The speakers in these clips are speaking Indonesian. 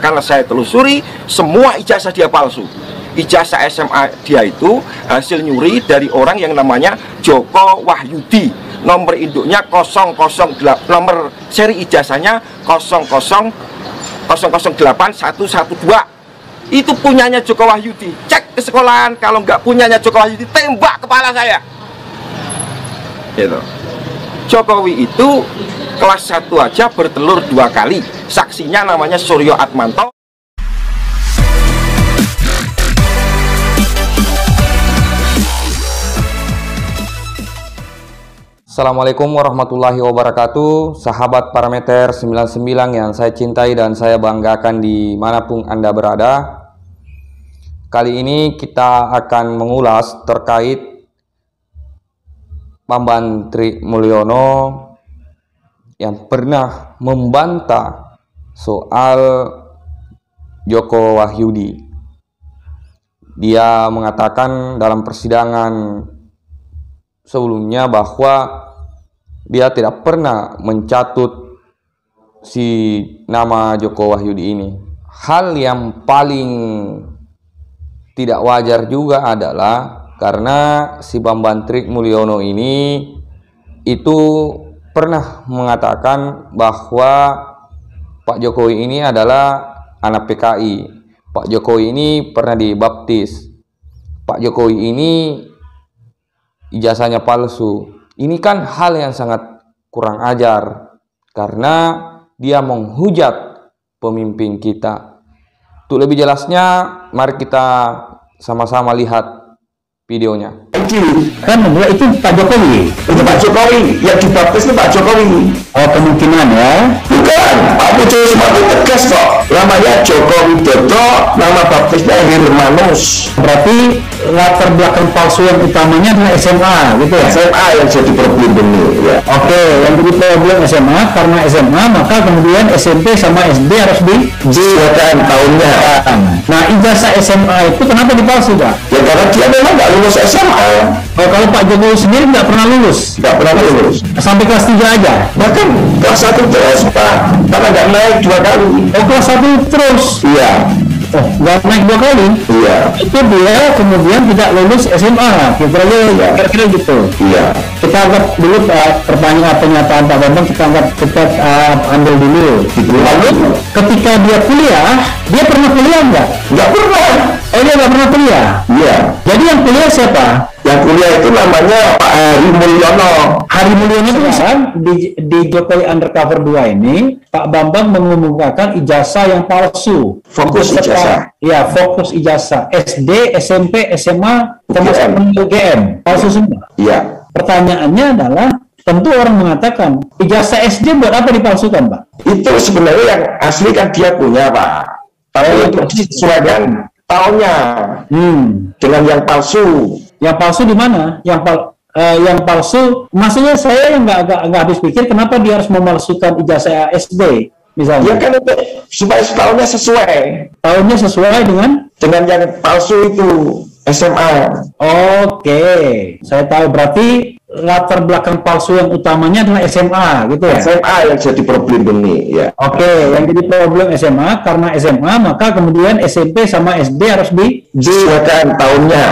karena saya telusuri semua ijazah dia palsu. Ijazah SMA dia itu hasil nyuri dari orang yang namanya Joko Wahyudi. Nomor induknya 008, nomor seri ijazahnya 0008112. Itu punyanya Joko Wahyudi. Cek ke sekolahan, kalau nggak punyanya Joko Wahyudi, tembak kepala saya. Gitu. Jokowi itu kelas 1 aja bertelur 2 kali. Saksinya namanya Suryo Atmanto. Assalamualaikum warahmatullahi wabarakatuh. Sahabat Parameter 99 yang saya cintai dan saya banggakan dimanapun Anda berada. Kali ini kita akan mengulas terkait Bambang Trimulyono yang pernah membantah soal Joko Wahyudi. Dia mengatakan dalam persidangan sebelumnya bahwa dia tidak pernah mencatut si nama Joko Wahyudi ini. Hal yang paling tidak wajar juga adalah karena si Bambang Trimulyono ini itu pernah mengatakan bahwa Pak Jokowi ini adalah anak PKI. Pak Jokowi ini pernah dibaptis. Pak Jokowi ini ijazahnya palsu. Ini kan hal yang sangat kurang ajar karena dia menghujat pemimpin kita. Untuk lebih jelasnya, mari kita sama-sama lihat videonya. Kan itu Pak Jokowi. Itu Pak Jokowi, yang dibaptis itu Pak Jokowi. Oh, kemungkinan ya. Bukan, Pak Jokowi itu tegas kok. Namanya Joko Widodo, nama baptisnya Hermanus. Berarti latar belakang palsu yang utamanya adalah SMA, gitu ya? SMA yang jadi problem ini. Ya. Oke, yang jadi problem SMA, karena SMA maka kemudian SMP sama SD harus disesuaikan tahunnya. Nah, ijazah SMA itu kenapa dipalsu, Pak? Ya karena dia memang nggak lulus SMA. Oh, kalau Pak Jokowi sendiri nggak pernah lulus? Nggak pernah lulus. Sampai kelas 3 aja? Bahkan kelas 1 terus, Pak. Karena nggak naik 2 kali. Oh, kelas 1 terus? Iya. Oh, nggak naik 2 kali? Iya. Itu dia kemudian tidak lulus SMA, kira-kira gitu. Iya. Kita anggap dulu pertanyaan pernyataan Pak Bambang, kita ambil dulu. Lalu ketika dia kuliah, dia pernah kuliah nggak? Nggak pernah. Oh, dia nggak pernah kuliah? Iya. Jadi yang kuliah siapa? Yang kuliah itu namanya Pak Hari Mulyono. Hari Mulyono itu kan di Jokowi Undercover 2 ini, Pak Bambang mengumumkakan ijazah yang palsu. Fokus ijazah. Ya, fokus ijazah. SD, SMP, SMA, termasuk UGM. Palsu semua. Iya. Pertanyaannya adalah, tentu orang mengatakan, ijazah SD buat apa dipalsukan, Pak? Itu sebenarnya yang asli kan dia punya, Pak. Tapi untuk disesuaikan tahunnya dengan yang palsu. Yang palsu di mana? Yang palsu, maksudnya saya yang nggak habis pikir kenapa dia harus memalsukan ijazah SD misalnya. Ya kan itu supaya tahunnya sesuai. Tahunnya sesuai dengan yang palsu itu SMA. Oke, saya tahu. Berarti latar belakang palsu yang utamanya adalah SMA, gitu ya? SMA yang jadi problem ini, ya. Oke, yang jadi problem SMA, karena SMA maka kemudian SMP sama SD harus disesuaikan tahunnya.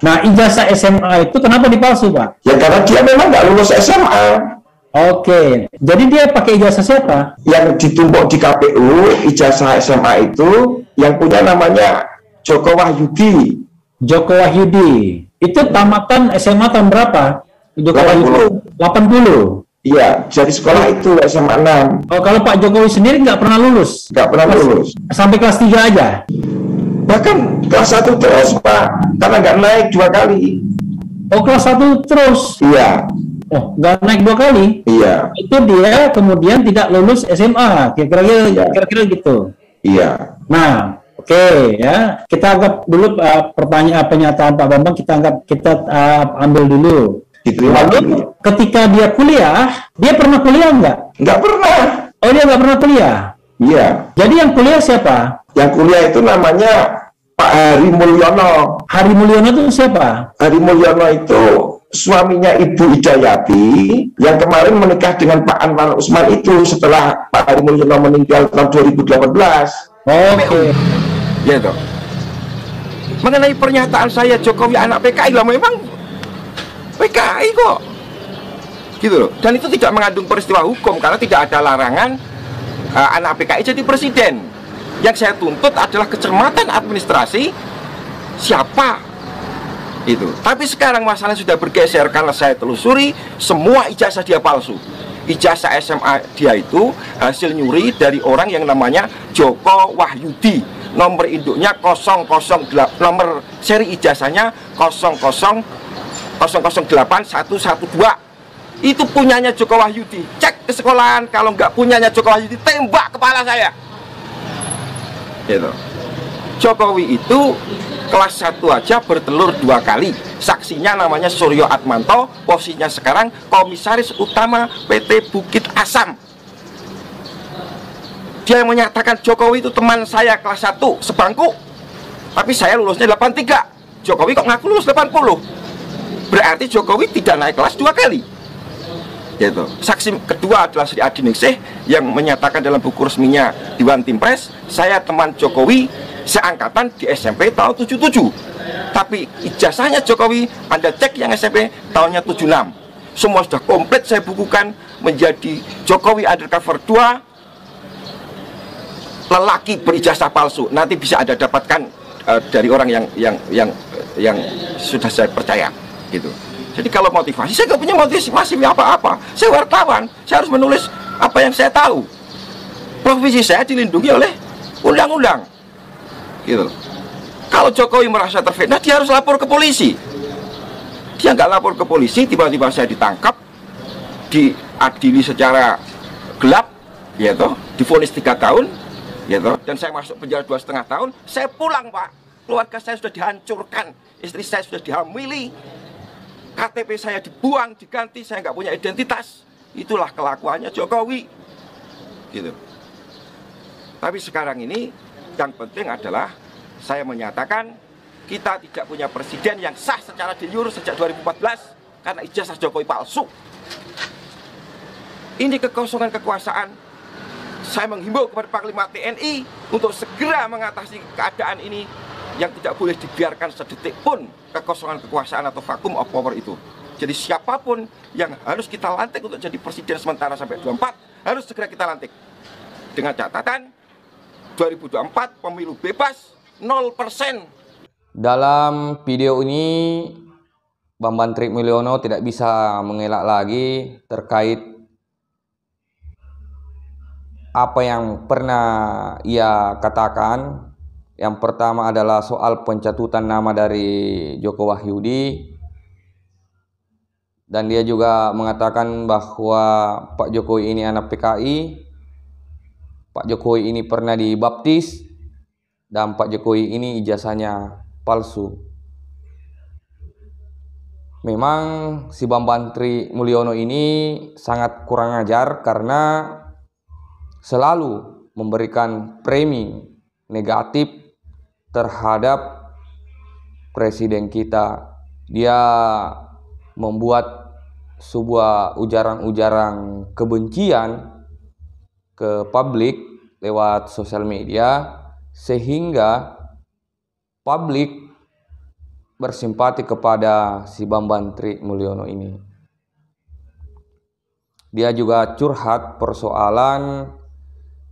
Nah, ijazah SMA itu kenapa dipalsu, Pak? Ya karena dia memang nggak lulus SMA. Oke, jadi dia pakai ijazah siapa? Yang ditumpuk di KPU, ijazah SMA itu yang punya namanya Joko Wahyudi. Joko Wahyudi. Itu tamatan SMA tahun berapa? Joko 80. Iya, dari sekolah itu SMA 6. Oh, kalau Pak Jokowi sendiri nggak pernah lulus? Nggak pernah lulus. Sampai kelas 3 aja? Bahkan kelas 1 terus, Pak. Karena nggak naik 2 kali. Oh, kelas 1 terus? Iya. Oh, nggak naik 2 kali? Iya. Itu dia kemudian tidak lulus SMA, kira-kira gitu? Iya. Nah, oke, ya. Kita anggap dulu pernyataan Pak Bambang, kita ambil dulu. Lalu ketika dia kuliah, dia pernah kuliah nggak? Nggak pernah. Oh, dia nggak pernah kuliah? Iya. Jadi yang kuliah siapa? Yang kuliah itu namanya Pak Hari Mulyono. Hari Mulyono itu siapa? Hari Mulyono itu suaminya Ibu Idayati yang kemarin menikah dengan Pak Anwar Usman itu setelah Pak Hari Mulyono meninggal tahun 2018. Oke. Gitu. Mengenai pernyataan saya Jokowi anak PKI lah, memang PKI kok. Gitu loh. Dan itu tidak mengandung peristiwa hukum karena tidak ada larangan anak PKI jadi presiden. Yang saya tuntut adalah kecermatan administrasi siapa itu. Tapi sekarang masalahnya sudah bergeser karena saya telusuri semua ijazah dia palsu. Ijazah SMA dia itu hasil nyuri dari orang yang namanya Joko Wahyudi. Nomor induknya 008, nomor seri ijazahnya 0081112. Itu punyanya Joko Wahyudi. Cek ke sekolahan, kalau nggak punyanya Joko Wahyudi, tembak kepala saya. Gitu. Jokowi itu kelas 1 aja bertelur 2 kali. Saksinya namanya Suryo Atmanto, posisinya sekarang komisaris utama PT Bukit Asam. Dia yang menyatakan Jokowi itu teman saya kelas 1 sebangku, tapi saya lulusnya 83. Jokowi kok ngaku lulus 80. Berarti Jokowi tidak naik kelas 2 kali. Gitu. Saksi kedua adalah Sri Adiningsih yang menyatakan dalam buku resminya Dewan Timpres, saya teman Jokowi seangkatan di SMP tahun 77. Tapi ijazahnya Jokowi, Anda cek yang SMP tahunnya 76. Semua sudah komplit saya bukukan menjadi Jokowi undercover 2 lelaki berijazah palsu. Nanti bisa Anda dapatkan dari orang yang sudah saya percaya gitu. Jadi kalau motivasi, saya nggak punya motivasi apa-apa. Saya wartawan, saya harus menulis apa yang saya tahu. Profesi saya dilindungi oleh undang-undang. Gitu. Kalau Jokowi merasa terfitnah, dia harus lapor ke polisi. Dia nggak lapor ke polisi, tiba-tiba saya ditangkap, diadili secara gelap, gitu, divonis 3 tahun, gitu, dan saya masuk penjara 2,5 tahun. Saya pulang, Pak. Keluarga saya sudah dihancurkan, istri saya sudah dihamili. KTP saya dibuang, diganti, saya nggak punya identitas. Itulah kelakuannya Jokowi. Gitu. Tapi sekarang ini yang penting adalah saya menyatakan kita tidak punya presiden yang sah secara de jure sejak 2014 karena ijazah Jokowi palsu. Ini kekosongan kekuasaan. Saya menghimbau kepada Panglima TNI untuk segera mengatasi keadaan ini yang tidak boleh dibiarkan sedetik pun kekosongan kekuasaan atau vakum of power itu. Jadi siapapun yang harus kita lantik untuk jadi presiden sementara sampai 24 harus segera kita lantik. Dengan catatan 2024 pemilu bebas 0%. Dalam video ini Bambang Tri Mulyono tidak bisa mengelak lagi terkait apa yang pernah ia katakan. Yang pertama adalah soal pencatutan nama dari Joko Wahyudi, dan dia juga mengatakan bahwa Pak Jokowi ini anak PKI, Pak Jokowi ini pernah dibaptis, dan Pak Jokowi ini ijazahnya palsu. Memang si Bambang Tri Mulyono ini sangat kurang ajar karena selalu memberikan framing negatif terhadap presiden kita. Dia membuat sebuah ujaran-ujaran kebencian ke publik lewat sosial media sehingga publik bersimpati kepada si Bambang Tri Mulyono ini. Dia juga curhat persoalan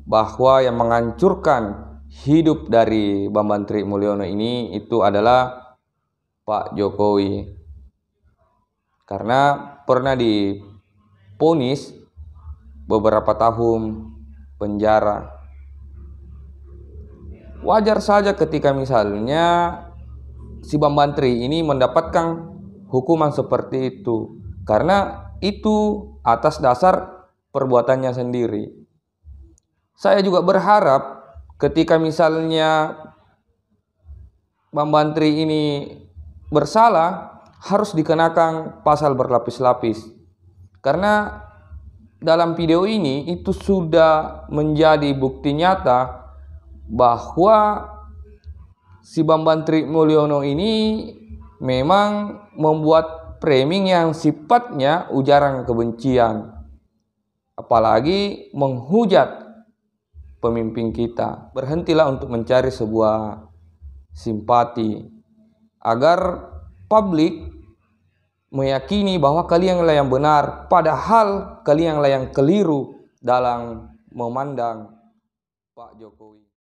bahwa yang menghancurkan hidup dari Bambang Tri Mulyono ini itu adalah Pak Jokowi, karena pernah divonis beberapa tahun penjara. Wajar saja ketika misalnya si Bambang Tri ini mendapatkan hukuman seperti itu, karena itu atas dasar perbuatannya sendiri. Saya juga berharap ketika misalnya Bambang Tri ini bersalah, harus dikenakan pasal berlapis-lapis. Karena dalam video ini itu sudah menjadi bukti nyata bahwa si Bambang Tri Mulyono ini memang membuat framing yang sifatnya ujaran kebencian, apalagi menghujat pemimpin kita. Berhentilah untuk mencari sebuah simpati, agar publik meyakini bahwa kalianlah yang benar, padahal kalianlah yang keliru dalam memandang Pak Jokowi.